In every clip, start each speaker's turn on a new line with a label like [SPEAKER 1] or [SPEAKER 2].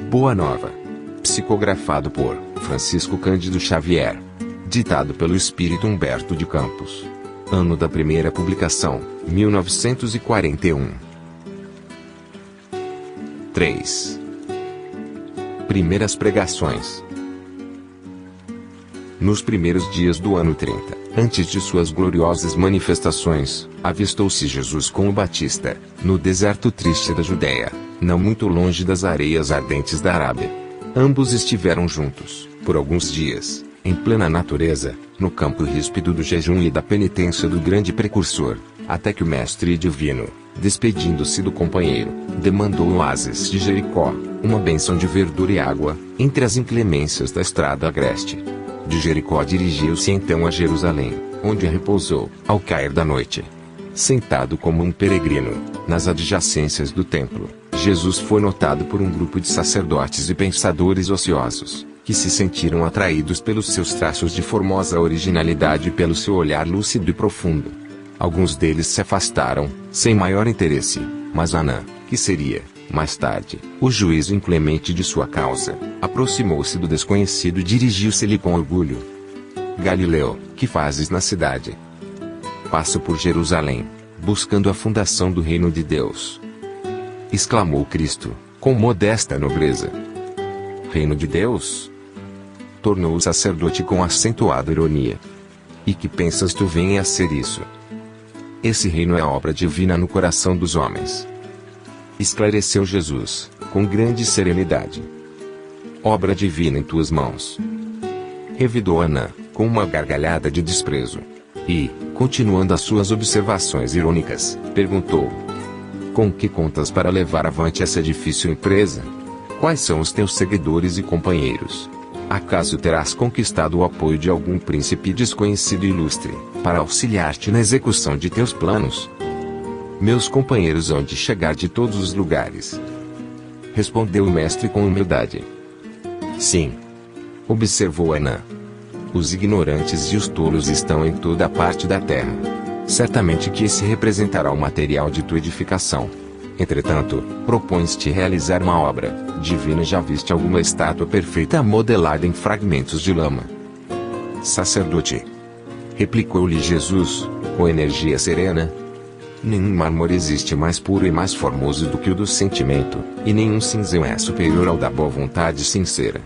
[SPEAKER 1] Boa Nova. Psicografado por Francisco Cândido Xavier. Ditado pelo Espírito Humberto de Campos. Ano da primeira publicação, 1941. 3. Primeiras pregações. Nos primeiros dias do ano 30, antes de suas gloriosas manifestações, avistou-se Jesus com o Batista, no deserto triste da Judéia, não muito longe das areias ardentes da Arábia. Ambos estiveram juntos, por alguns dias, em plena natureza, no campo ríspido do jejum e da penitência do grande precursor, até que o mestre divino, despedindo-se do companheiro, demandou o oásis de Jericó, uma bênção de verdura e água, entre as inclemências da estrada agreste. De Jericó dirigiu-se então a Jerusalém, onde repousou, ao cair da noite. Sentado como um peregrino, nas adjacências do templo, Jesus foi notado por um grupo de sacerdotes e pensadores ociosos, que se sentiram atraídos pelos seus traços de formosa originalidade e pelo seu olhar lúcido e profundo. Alguns deles se afastaram, sem maior interesse, mas Anã, que seria, mais tarde, o juízo inclemente de sua causa, aproximou-se do desconhecido e dirigiu-se-lhe com orgulho. Galileu, que fazes na cidade? Passo por Jerusalém, buscando a fundação do reino de Deus. Exclamou Cristo, com modesta nobreza. Reino de Deus? Tornou o sacerdote com acentuada ironia. E que pensas tu venha a ser isso? Esse reino é obra divina no coração dos homens. Esclareceu Jesus, com grande serenidade. Obra divina em tuas mãos. Revidou Anã, com uma gargalhada de desprezo. E, continuando as suas observações irônicas, perguntou: com que contas para levar avante essa difícil empresa? Quais são os teus seguidores e companheiros? Acaso terás conquistado o apoio de algum príncipe desconhecido e ilustre, para auxiliar-te na execução de teus planos? Meus companheiros hão de chegar de todos os lugares. Respondeu o mestre com humildade. Sim. Observou Anã. Os ignorantes e os tolos estão em toda a parte da terra. Certamente que esse representará o material de tua edificação. Entretanto, propões-te realizar uma obra divina. Já viste alguma estátua perfeita modelada em fragmentos de lama? Sacerdote. Replicou-lhe Jesus, com energia serena. Nenhum mármore existe mais puro e mais formoso do que o do sentimento, e nenhum cinzel é superior ao da boa vontade sincera.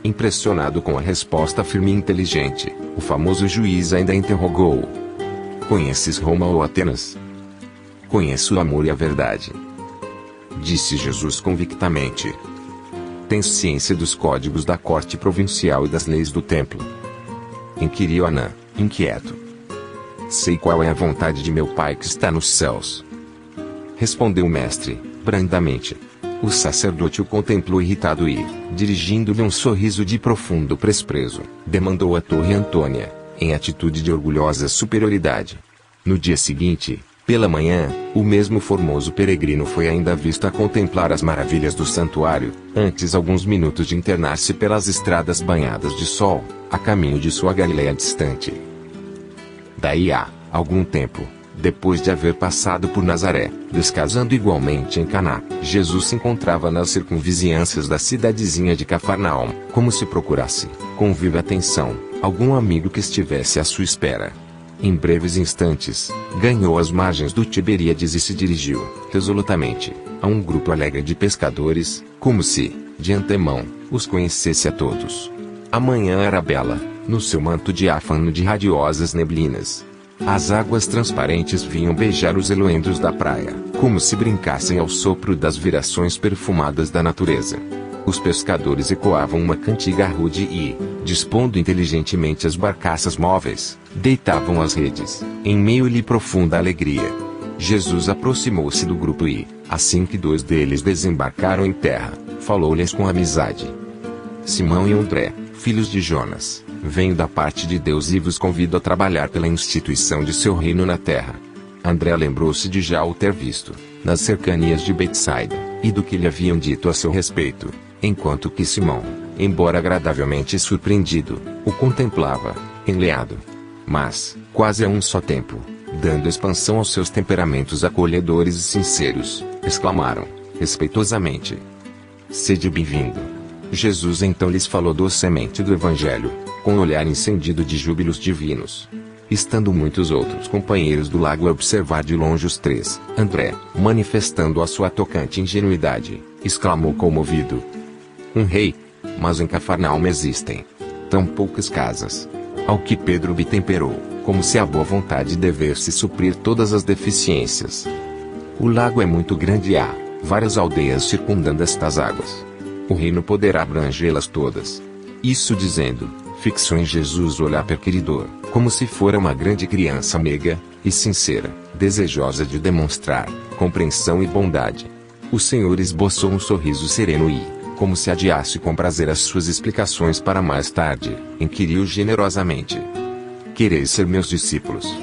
[SPEAKER 1] Impressionado com a resposta firme e inteligente, o famoso juiz ainda interrogou-o. Conheces Roma ou Atenas? Conheço o amor e a verdade. Disse Jesus convictamente. Tens ciência dos códigos da corte provincial e das leis do templo? Inquiriu Anã, inquieto. Sei qual é a vontade de meu Pai que está nos céus. Respondeu o mestre, brandamente. O sacerdote o contemplou irritado e, dirigindo-lhe um sorriso de profundo desprezo, demandou a Torre Antônia, em atitude de orgulhosa superioridade. No dia seguinte, pela manhã, o mesmo formoso peregrino foi ainda visto a contemplar as maravilhas do santuário, antes alguns minutos de internar-se pelas estradas banhadas de sol, a caminho de sua Galileia distante. Daí a algum tempo, depois de haver passado por Nazaré, descasando igualmente em Caná, Jesus se encontrava nas circunvizinhanças da cidadezinha de Cafarnaum, como se procurasse, com viva atenção, algum amigo que estivesse à sua espera. Em breves instantes, ganhou as margens do Tiberíades e se dirigiu, resolutamente, a um grupo alegre de pescadores, como se, de antemão, os conhecesse a todos. A manhã era bela, no seu manto diáfano de radiosas neblinas. As águas transparentes vinham beijar os eloendros da praia, como se brincassem ao sopro das virações perfumadas da natureza. Os pescadores ecoavam uma cantiga rude e, dispondo inteligentemente as barcaças móveis, deitavam as redes, em meio-lhe profunda alegria. Jesus aproximou-se do grupo e, assim que dois deles desembarcaram em terra, falou-lhes com amizade. Simão e André, filhos de Jonas, venho da parte de Deus e vos convido a trabalhar pela instituição de seu reino na terra. André lembrou-se de já o ter visto, nas cercanias de Betsaida, e do que lhe haviam dito a seu respeito, enquanto que Simão, embora agradavelmente surpreendido, o contemplava, enleado. Mas, quase a um só tempo, dando expansão aos seus temperamentos acolhedores e sinceros, exclamaram, respeitosamente: Sede bem-vindo. Jesus então lhes falou docemente do Evangelho, com um olhar encendido de júbilos divinos. Estando muitos outros companheiros do lago a observar de longe os três, André, manifestando a sua tocante ingenuidade, exclamou comovido: um rei? Mas em Cafarnaum existem tão poucas casas. Ao que Pedro bitemperou, como se a boa vontade devesse suprir todas as deficiências. O lago é muito grande e há várias aldeias circundando estas águas. O reino poderá abrangê-las todas. Isso dizendo, fixou em Jesus o olhar perquiridor, como se fora uma grande criança meiga e sincera, desejosa de demonstrar compreensão e bondade. O Senhor esboçou um sorriso sereno e, como se adiasse com prazer as suas explicações para mais tarde, inquiriu generosamente: quereis ser meus discípulos?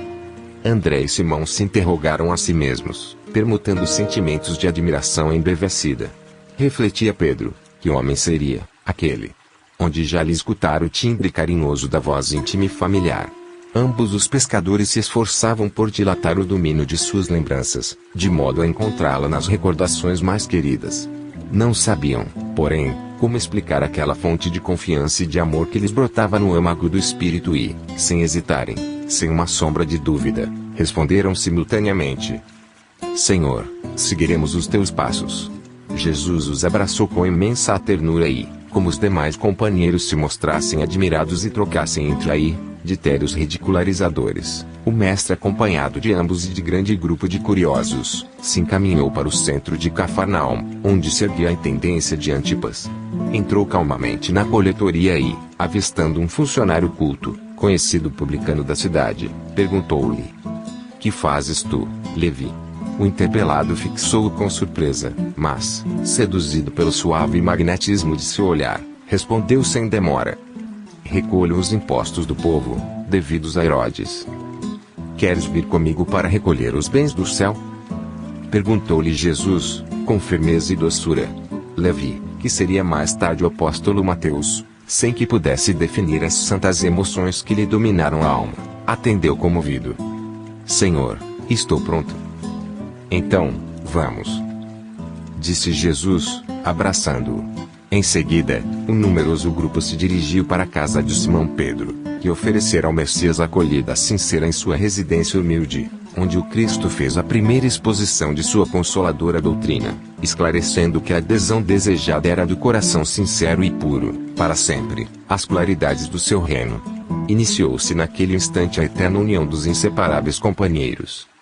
[SPEAKER 1] André e Simão se interrogaram a si mesmos, permutando sentimentos de admiração embevecida. Refletia Pedro: que homem seria aquele? Onde já lhe escutara o timbre carinhoso da voz íntima e familiar. Ambos os pescadores se esforçavam por dilatar o domínio de suas lembranças, de modo a encontrá-la nas recordações mais queridas. Não sabiam, porém, como explicar aquela fonte de confiança e de amor que lhes brotava no âmago do espírito e, sem hesitarem, sem uma sombra de dúvida, responderam simultaneamente: Senhor, seguiremos os teus passos. Jesus os abraçou com imensa ternura e, como os demais companheiros se mostrassem admirados e trocassem entre aí, ditérios ridicularizadores, o mestre, acompanhado de ambos e de grande grupo de curiosos, se encaminhou para o centro de Cafarnaum, onde se erguia a intendência de Antipas. Entrou calmamente na coletoria e, avistando um funcionário culto, conhecido publicano da cidade, perguntou-lhe: que fazes tu, Levi? O interpelado fixou-o com surpresa, mas, seduzido pelo suave magnetismo de seu olhar, respondeu sem demora: recolho os impostos do povo, devidos a Herodes. Queres vir comigo para recolher os bens do céu? Perguntou-lhe Jesus, com firmeza e doçura. Levi, que seria mais tarde o apóstolo Mateus, sem que pudesse definir as santas emoções que lhe dominaram a alma, atendeu comovido: Senhor, estou pronto. Então, vamos, disse Jesus, abraçando-o. Em seguida, um numeroso grupo se dirigiu para a casa de Simão Pedro, que oferecera ao Messias acolhida sincera em sua residência humilde, onde o Cristo fez a primeira exposição de sua consoladora doutrina, esclarecendo que a adesão desejada era do coração sincero e puro, para sempre, às claridades do seu reino. Iniciou-se naquele instante a eterna união dos inseparáveis companheiros.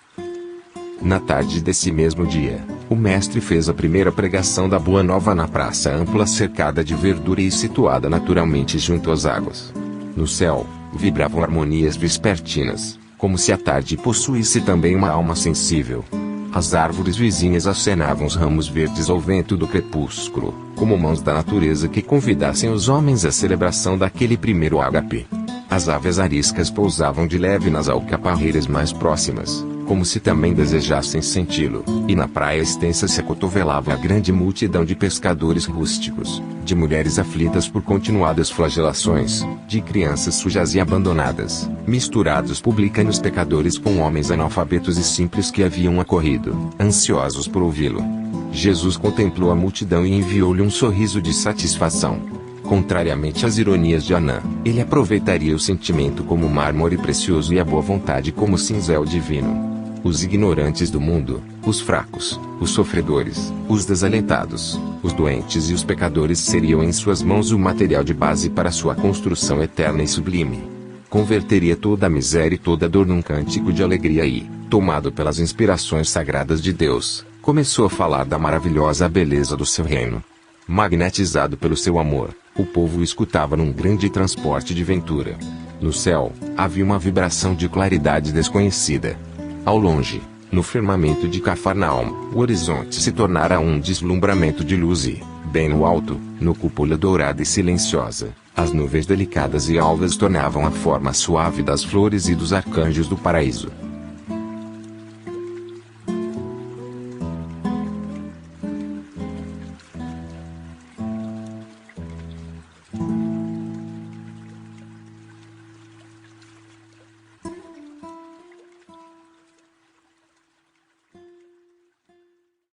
[SPEAKER 1] Na tarde desse mesmo dia, o mestre fez a primeira pregação da Boa Nova na praça ampla cercada de verdura e situada naturalmente junto às águas. No céu, vibravam harmonias vespertinas, como se a tarde possuísse também uma alma sensível. As árvores vizinhas acenavam os ramos verdes ao vento do crepúsculo, como mãos da natureza que convidassem os homens à celebração daquele primeiro ágape. As aves ariscas pousavam de leve nas alcaparreiras mais próximas, como se também desejassem senti-lo, e na praia extensa se acotovelava a grande multidão de pescadores rústicos, de mulheres aflitas por continuadas flagelações, de crianças sujas e abandonadas, misturados publicanos pecadores com homens analfabetos e simples que haviam acorrido, ansiosos por ouvi-lo. Jesus contemplou a multidão e enviou-lhe um sorriso de satisfação. Contrariamente às ironias de Anã, ele aproveitaria o sentimento como mármore precioso e a boa vontade como cinzel divino. Os ignorantes do mundo, os fracos, os sofredores, os desalentados, os doentes e os pecadores seriam em suas mãos o material de base para sua construção eterna e sublime. Converteria toda a miséria e toda a dor num cântico de alegria e, tomado pelas inspirações sagradas de Deus, começou a falar da maravilhosa beleza do seu reino. Magnetizado pelo seu amor, o povo o escutava num grande transporte de ventura. No céu, havia uma vibração de claridade desconhecida. Ao longe, no firmamento de Cafarnaum, o horizonte se tornara um deslumbramento de luz e, bem no alto, no cúpula dourada e silenciosa, as nuvens delicadas e alvas tornavam a forma suave das flores e dos arcanjos do paraíso.